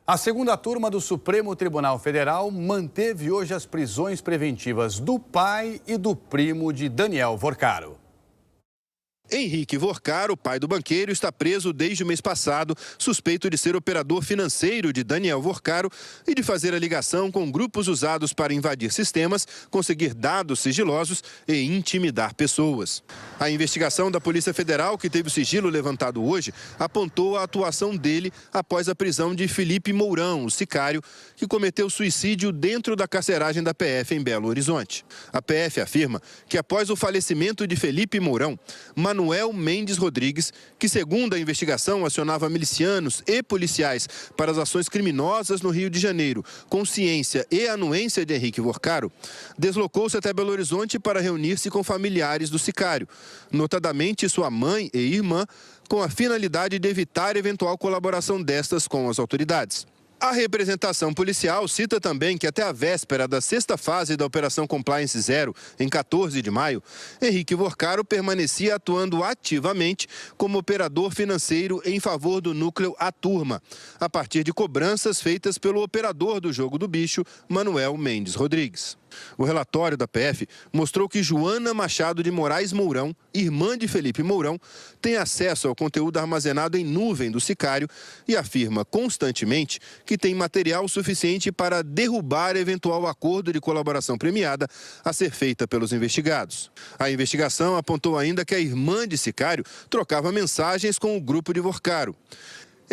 A segunda turma do Supremo Tribunal Federal manteve hoje as prisões preventivas do pai e do primo de Daniel Vorcaro. Henrique Vorcaro, pai do banqueiro, está preso desde o mês passado, suspeito de ser operador financeiro de Daniel Vorcaro e de fazer a ligação com grupos usados para invadir sistemas, conseguir dados sigilosos e intimidar pessoas. A investigação da Polícia Federal, que teve o sigilo levantado hoje, apontou a atuação dele após a prisão de Felipe Mourão, o sicário, que cometeu suicídio dentro da carceragem da PF em Belo Horizonte. A PF afirma que após o falecimento de Felipe Mourão, Manuel Mendes Rodrigues, que segundo a investigação acionava milicianos e policiais para as ações criminosas no Rio de Janeiro, com ciência e anuência de Henrique Vorcaro, deslocou-se até Belo Horizonte para reunir-se com familiares do sicário, notadamente sua mãe e irmã, com a finalidade de evitar eventual colaboração destas com as autoridades. A representação policial cita também que até a véspera da sexta fase da Operação Compliance Zero, em 14 de maio, Henrique Vorcaro permanecia atuando ativamente como operador financeiro em favor do núcleo A Turma, a partir de cobranças feitas pelo operador do jogo do bicho, Manuel Mendes Rodrigues. O relatório da PF mostrou que Joana Machado de Moraes Mourão, irmã de Felipe Mourão, tem acesso ao conteúdo armazenado em nuvem do sicário e afirma constantemente que tem material suficiente para derrubar eventual acordo de colaboração premiada a ser feita pelos investigados. A investigação apontou ainda que a irmã de sicário trocava mensagens com o grupo de Vorcaro.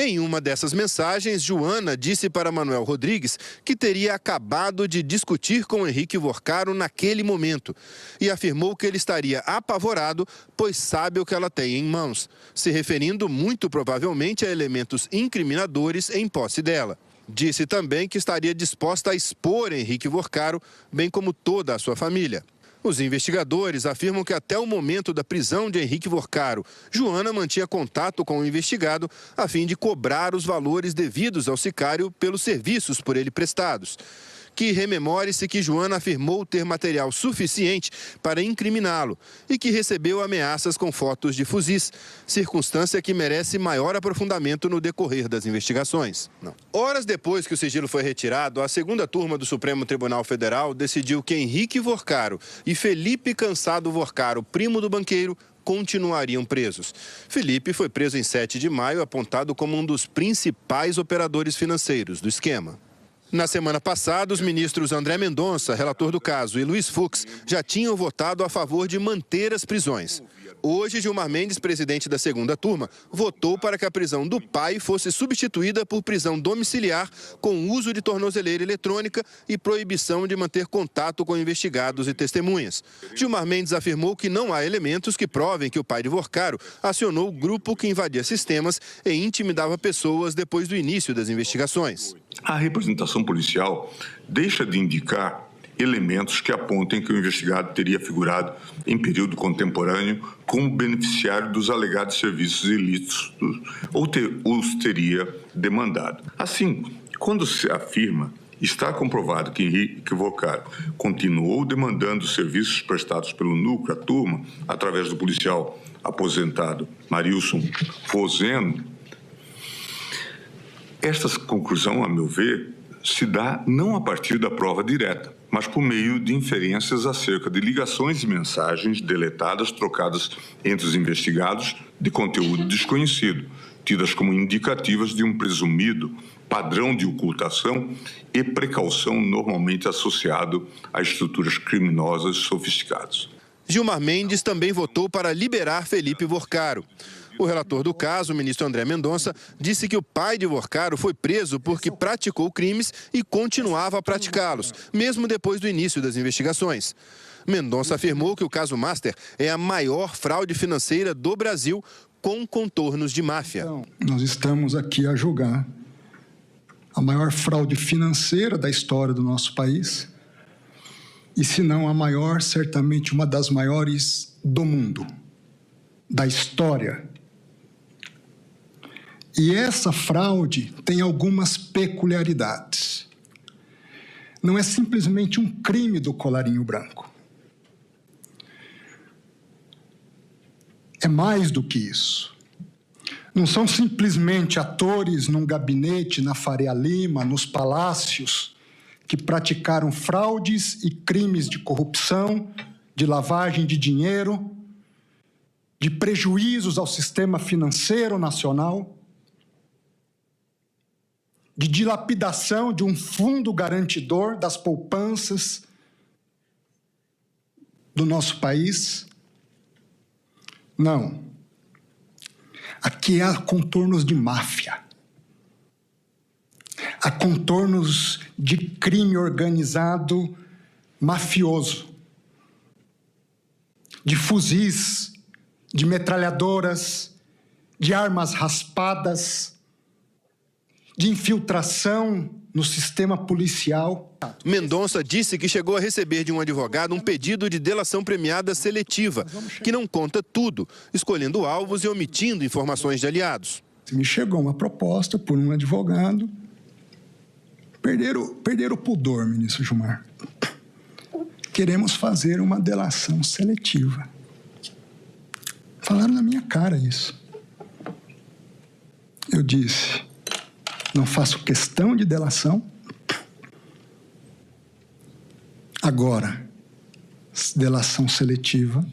Em uma dessas mensagens, Joana disse para Manuel Rodrigues que teria acabado de discutir com Henrique Vorcaro naquele momento e afirmou que ele estaria apavorado, pois sabe o que ela tem em mãos, se referindo muito provavelmente a elementos incriminadores em posse dela. Disse também que estaria disposta a expor Henrique Vorcaro, bem como toda a sua família. Os investigadores afirmam que até o momento da prisão de Henrique Vorcaro, Joana mantinha contato com o investigado a fim de cobrar os valores devidos ao sicário pelos serviços por ele prestados. Que rememore-se que Joana afirmou ter material suficiente para incriminá-lo e que recebeu ameaças com fotos de fuzis, circunstância que merece maior aprofundamento no decorrer das investigações. Horas depois que o sigilo foi retirado, a segunda turma do Supremo Tribunal Federal decidiu que Henrique Vorcaro e Felipe Cansado Vorcaro, primo do banqueiro, continuariam presos. Felipe foi preso em 7 de maio, apontado como um dos principais operadores financeiros do esquema. Na semana passada, os ministros André Mendonça, relator do caso, e Luiz Fux já tinham votado a favor de manter as prisões. Hoje, Gilmar Mendes, presidente da segunda turma, votou para que a prisão do pai fosse substituída por prisão domiciliar com uso de tornozeleira eletrônica e proibição de manter contato com investigados e testemunhas. Gilmar Mendes afirmou que não há elementos que provem que o pai de Vorcaro acionou o grupo que invadia sistemas e intimidava pessoas depois do início das investigações. A representação policial deixa de indicar elementos que apontem que o investigado teria figurado em período contemporâneo como beneficiário dos alegados serviços ilícitos ou os teria demandado. Assim, quando se afirma, está comprovado que Henrique Vorcaro continuou demandando serviços prestados pelo núcleo, a turma, através do policial aposentado Marilson Fozeno, esta conclusão, a meu ver, se dá não a partir da prova direta, mas por meio de inferências acerca de ligações e mensagens deletadas, trocadas entre os investigados de conteúdo desconhecido, tidas como indicativas de um presumido padrão de ocultação e precaução normalmente associado a estruturas criminosas sofisticadas. Gilmar Mendes também votou para liberar Felipe Vorcaro. O relator do caso, o ministro André Mendonça, disse que o pai de Vorcaro foi preso porque praticou crimes e continuava a praticá-los, mesmo depois do início das investigações. Mendonça afirmou que o caso Master é a maior fraude financeira do Brasil com contornos de máfia. Nós estamos aqui a julgar a maior fraude financeira da história do nosso país e, se não a maior, certamente uma das maiores do mundo, da história. E essa fraude tem algumas peculiaridades. Não é simplesmente um crime do colarinho branco. É mais do que isso. não são simplesmente atores num gabinete na Faria Lima, nos palácios, que praticaram fraudes e crimes de corrupção, de lavagem de dinheiro, de prejuízos ao sistema financeiro nacional, de dilapidação de um fundo garantidor das poupanças do nosso país. Não. Aqui há contornos de máfia. Há contornos de crime organizado mafioso, de fuzis, de metralhadoras, de armas raspadas, de infiltração no sistema policial. Mendonça disse que chegou a receber de um advogado um pedido de delação premiada seletiva, que não conta tudo, escolhendo alvos e omitindo informações de aliados. Me chegou uma proposta por um advogado. Perderam o pudor, ministro Gilmar. Queremos fazer uma delação seletiva. Falaram na minha cara isso. Eu disse, não faço questão de delação. Agora, delação seletiva,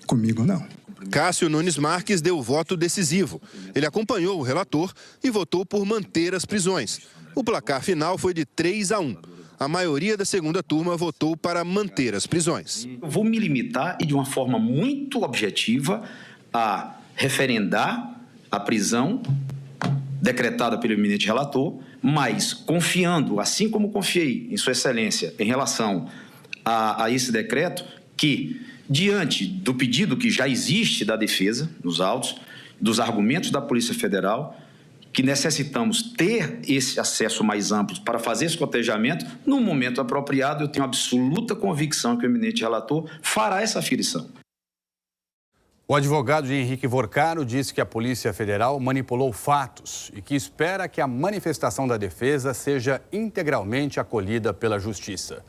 comigo não. Cássio Nunes Marques deu o voto decisivo. Ele acompanhou o relator e votou por manter as prisões. O placar final foi de 3-1. A maioria da segunda turma votou para manter as prisões. Eu vou me limitar e de uma forma muito objetiva a referendar a prisão decretada pelo eminente relator, mas confiando, assim como confiei em Sua Excelência em relação a esse decreto, que diante do pedido que já existe da defesa nos autos, dos argumentos da Polícia Federal, que necessitamos ter esse acesso mais amplo para fazer esse cotejamento, no momento apropriado, eu tenho absoluta convicção que o eminente relator fará essa aferição. O advogado de Henrique Vorcaro disse que a Polícia Federal manipulou fatos e que espera que a manifestação da defesa seja integralmente acolhida pela Justiça.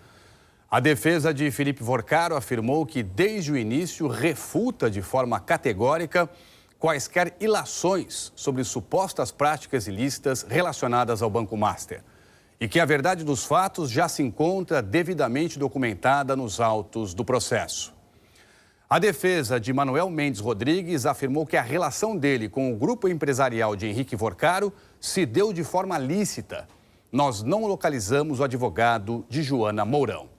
A defesa de Felipe Vorcaro afirmou que, desde o início, refuta de forma categórica quaisquer ilações sobre supostas práticas ilícitas relacionadas ao Banco Master e que a verdade dos fatos já se encontra devidamente documentada nos autos do processo. A defesa de Manuel Mendes Rodrigues afirmou que a relação dele com o grupo empresarial de Henrique Vorcaro se deu de forma lícita. Nós não localizamos o advogado de Joana Mourão.